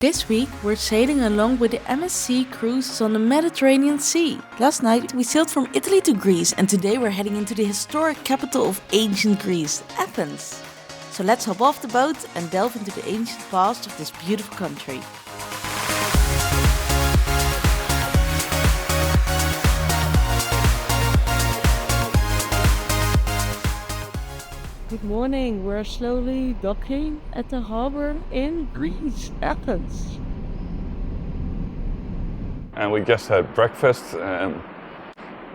This week, we're sailing along with the MSC Cruises on the Mediterranean Sea. Last night, we sailed from Italy to Greece, and today we're heading into the historic capital of ancient Greece, Athens. So let's hop off the boat and delve into the ancient past of this beautiful country. Good morning, we're slowly docking at the harbor in Greece, Athens. And we just had breakfast.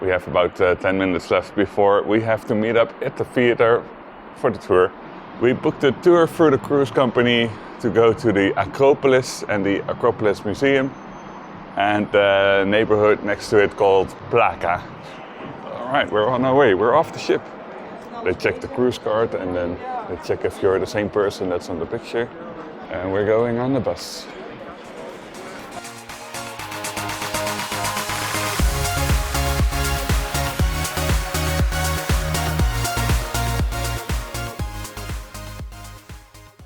We have about 10 minutes left before we have to meet up at the theater for the tour. We booked a tour through the cruise company to go to the Acropolis and the Acropolis Museum and the neighborhood next to it called Plaka. All right, we're on our way, we're off the ship. They check the cruise card and then they check if you're the same person that's on the picture. And we're going on the bus.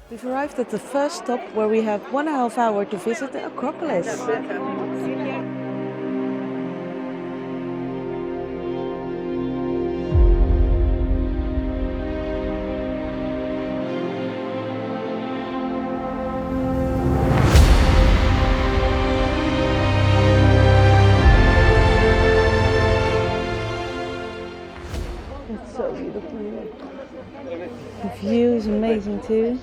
We've arrived at the first stop where we have 1.5 hours to visit the Acropolis. It's so beautiful here. The view is amazing too.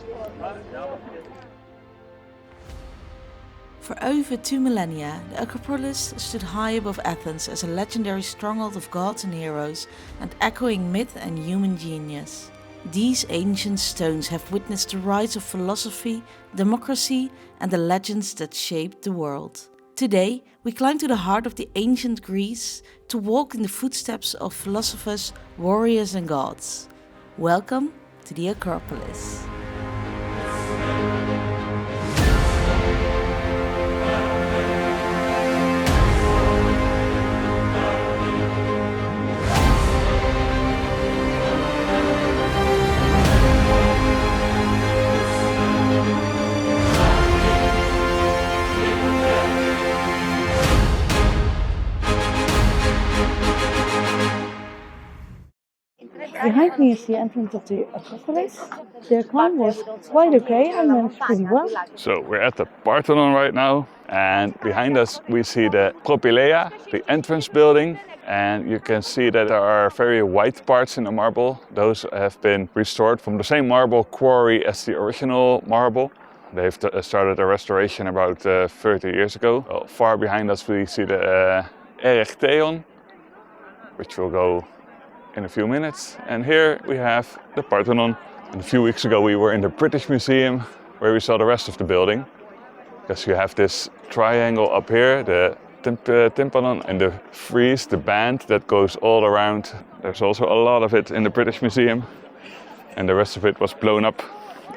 For over 2 millennia, the Acropolis stood high above Athens as a legendary stronghold of gods and heroes and echoing myth and human genius. These ancient stones have witnessed the rise of philosophy, democracy, and the legends that shaped the world. Today, we climb to the heart of the ancient Greece to walk in the footsteps of philosophers, warriors, and gods. Welcome to the Acropolis. Behind me is the entrance of the Acropolis. The climb was quite okay, I managed pretty well. So we're at the Parthenon right now, and behind us we see the Propylaea, the entrance building, and you can see that there are very white parts in the marble. Those have been restored from the same marble quarry as the original marble. They've started a restoration about 30 years ago. Well, far behind us we see the Erechtheion, which will go in a few minutes. And here we have the Parthenon. And a few weeks ago we were in the British Museum where we saw the rest of the building. Because you have this triangle up here, the tympanum, and the frieze, the band that goes all around. There's also a lot of it in the British Museum. And the rest of it was blown up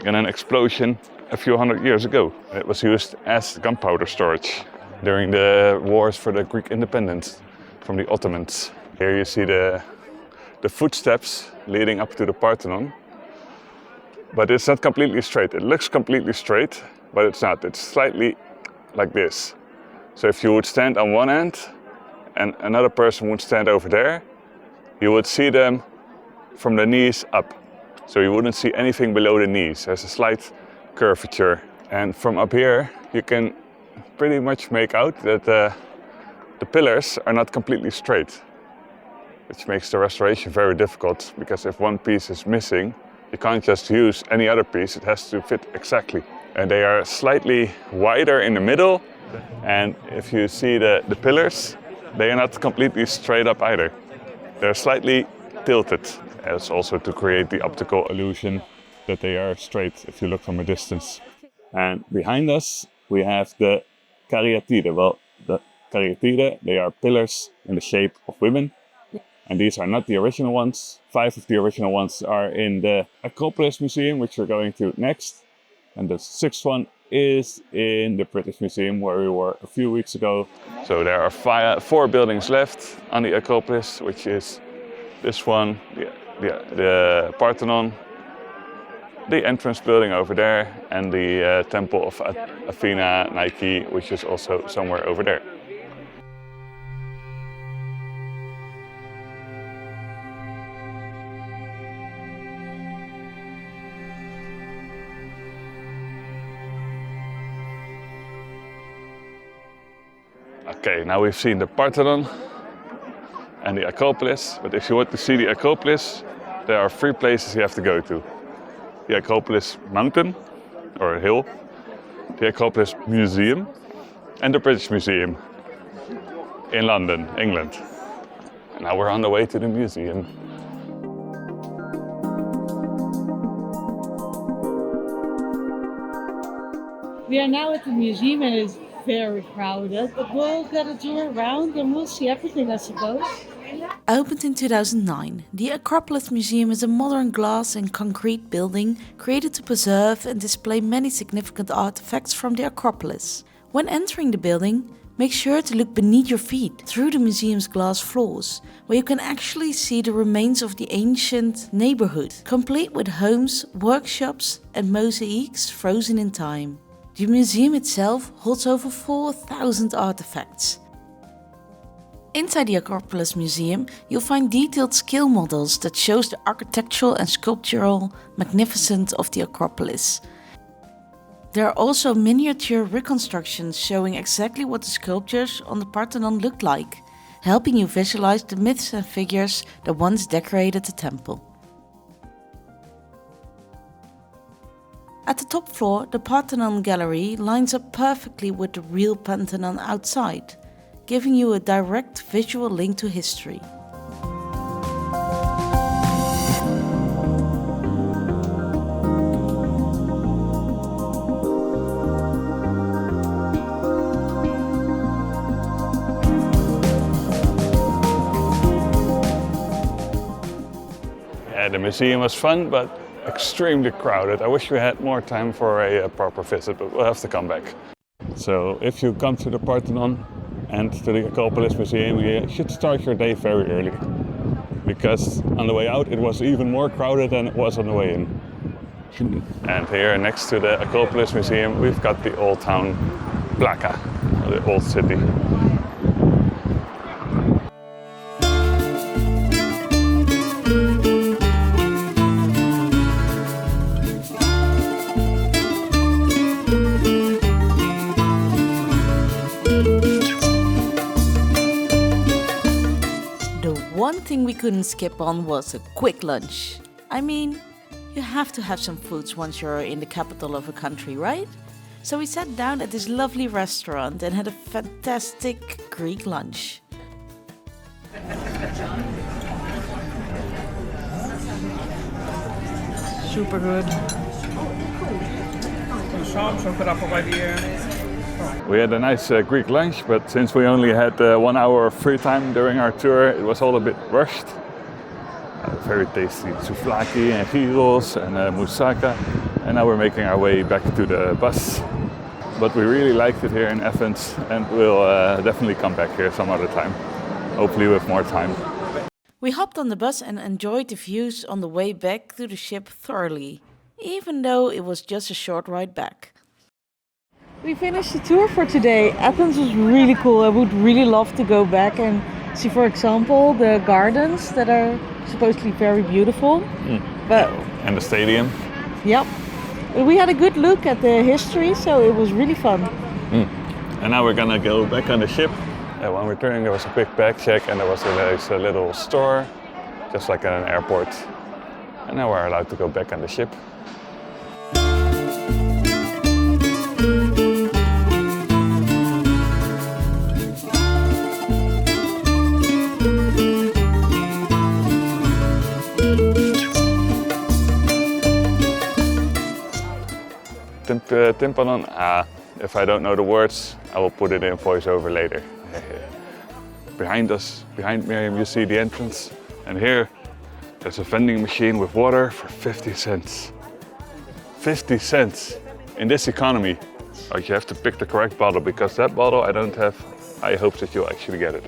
in an explosion a few hundred years ago. It was used as gunpowder storage during the wars for the Greek independence from the Ottomans. Here you see the footsteps leading up to the Parthenon. But it's not completely straight. It looks completely straight, but it's not. It's slightly like this. So if you would stand on one end and another person would stand over there, you would see them from the knees up. So you wouldn't see anything below the knees. There's a slight curvature. And from up here, you can pretty much make out that the pillars are not completely straight, which makes the restoration very difficult, because if one piece is missing, you can't just use any other piece, it has to fit exactly. And they are slightly wider in the middle, and if you see the pillars, they are not completely straight up either. They're slightly tilted. It's also to create the optical illusion that they are straight if you look from a distance. And behind us, we have the Caryatids. Well, the Caryatids, they are pillars in the shape of women. And these are not the original ones. 5 of the original ones are in the Acropolis Museum, which we're going to next. And the 6th one is in the British Museum, where we were a few weeks ago. So there are 4 buildings left on the Acropolis, which is this one, the Parthenon, the entrance building over there, and the temple of Athena, Nike, which is also somewhere over there. Okay, now we've seen the Parthenon and the Acropolis, but if you want to see the Acropolis, there are 3 places you have to go to. The Acropolis Mountain, or a hill, the Acropolis Museum, and the British Museum in London, England. And now we're on the way to the museum. We are now at the museum and it's very crowded, but we'll get a tour around and we'll see everything, I suppose. Opened in 2009, the Acropolis Museum is a modern glass and concrete building created to preserve and display many significant artifacts from the Acropolis. When entering the building, make sure to look beneath your feet through the museum's glass floors, where you can actually see the remains of the ancient neighborhood, complete with homes, workshops and mosaics frozen in time. The museum itself holds over 4,000 artifacts. Inside the Acropolis Museum, you'll find detailed scale models that shows the architectural and sculptural magnificence of the Acropolis. There are also miniature reconstructions showing exactly what the sculptures on the Parthenon looked like, helping you visualize the myths and figures that once decorated the temple. At the top floor, the Parthenon gallery lines up perfectly with the real Parthenon outside, giving you a direct visual link to history. The museum was fun, but extremely crowded. I wish we had more time for a proper visit, but we'll have to come back. So if you come to the Parthenon and to the Acropolis Museum, you should start your day very early, because on the way out it was even more crowded than it was on the way in. And here next to the Acropolis Museum we've got the old town Plaka, the old city. One thing we couldn't skip on was a quick lunch. I mean, you have to have some foods once you're in the capital of a country, right? So we sat down at this lovely restaurant and had a fantastic Greek lunch. Super good. We had a nice Greek lunch, but since we only had 1 hour of free time during our tour, it was all a bit rushed. Very tasty souvlaki and gyros and moussaka. And now we're making our way back to the bus. But we really liked it here in Athens, and we'll definitely come back here some other time, hopefully with more time. We hopped on the bus and enjoyed the views on the way back to the ship thoroughly, even though it was just a short ride back. We finished the tour for today. Athens was really cool. I would really love to go back and see, for example, the gardens that are supposedly very beautiful. And the stadium. Yep. We had a good look at the history, so it was really fun. And now we're gonna go back on the ship. When returning, there was a quick bag check and there was a little store, just like at an airport. And now we're allowed to go back on the ship. Tympanon, if I don't know the words, I will put it in voiceover later. Behind us, behind Miriam, you see the entrance, and here there's a vending machine with water for 50 cents. 50 cents in this economy. Oh, you have to pick the correct bottle, because that bottle I don't have. I hope that you'll actually get it.